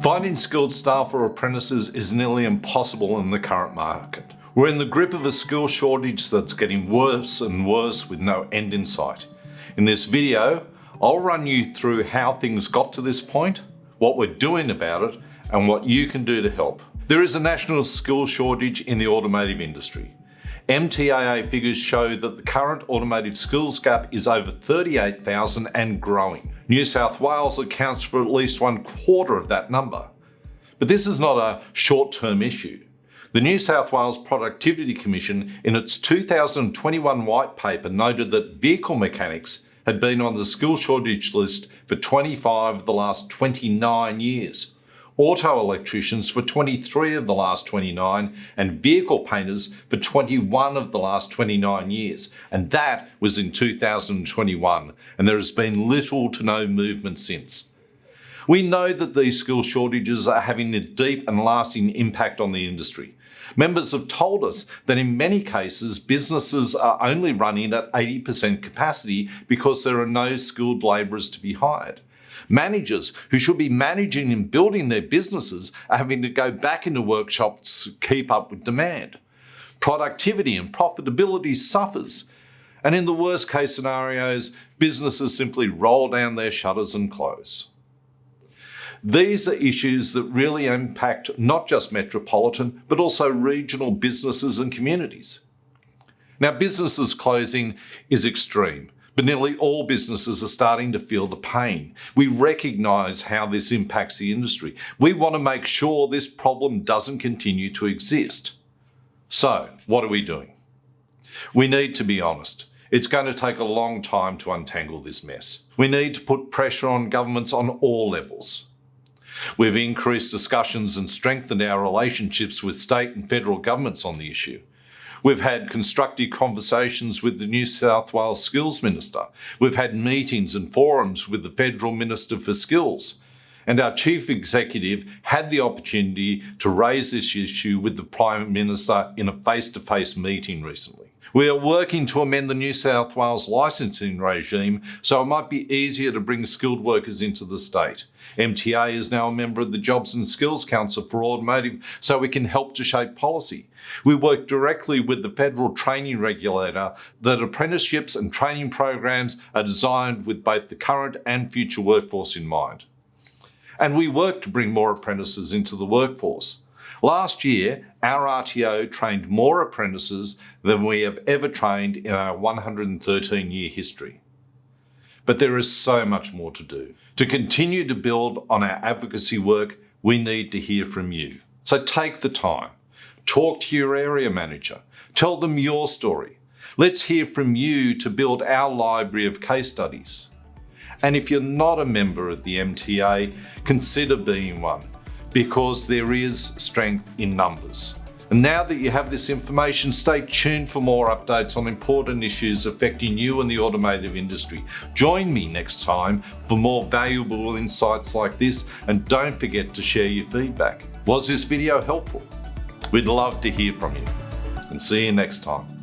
Finding skilled staff or apprentices is nearly impossible in the current market. We're in the grip of a skill shortage that's getting worse and worse with no end in sight. In this video, I'll run you through how things got to this point, what we're doing about it, and what you can do to help. There is a national skill shortage in the automotive industry. MTA figures show that the current automotive skills gap is over 38,000 and growing. New South Wales accounts for at least 1/4 of that number. But this is not a short-term issue. The New South Wales Productivity Commission, in its 2021 white paper, noted that vehicle mechanics had been on the skill shortage list for 25 of the last 29 years. Auto electricians for 23 of the last 29, and vehicle painters for 21 of the last 29 years. And that was in 2021, and there has been little to no movement since. We know that these skill shortages are having a deep and lasting impact on the industry. Members have told us that in many cases, businesses are only running at 80% capacity because there are no skilled labourers to be hired. Managers who should be managing and building their businesses are having to go back into workshops to keep up with demand. Productivity and profitability suffers. And in the worst case scenarios, businesses simply roll down their shutters and close. These are issues that really impact not just metropolitan, but also regional businesses and communities. Now, businesses closing is extreme, but nearly all businesses are starting to feel the pain. We recognise how this impacts the industry. We want to make sure this problem doesn't continue to exist. So, what are we doing? We need to be honest. It's going to take a long time to untangle this mess. We need to put pressure on governments on all levels. We've increased discussions and strengthened our relationships with state and federal governments on the issue. We've had constructive conversations with the New South Wales Skills Minister. We've had meetings and forums with the Federal Minister for Skills. And our Chief Executive had the opportunity to raise this issue with the Prime Minister in a face-to-face meeting recently. We are working to amend the New South Wales licensing regime so it might be easier to bring skilled workers into the state. MTA is now a member of the Jobs and Skills Council for Automotive so we can help to shape policy. We work directly with the federal training regulator that apprenticeships and training programs are designed with both the current and future workforce in mind. And we work to bring more apprentices into the workforce. Last year, our RTO trained more apprentices than we have ever trained in our 113-year history. But there is so much more to do. To continue to build on our advocacy work, we need to hear from you. So take the time. Talk to your area manager. Tell them your story. Let's hear from you to build our library of case studies. And if you're not a member of the MTA, consider being one, because there is strength in numbers. And now that you have this information, stay tuned for more updates on important issues affecting you and the automotive industry. Join me next time for more valuable insights like this, and don't forget to share your feedback. Was this video helpful? We'd love to hear from you, and see you next time.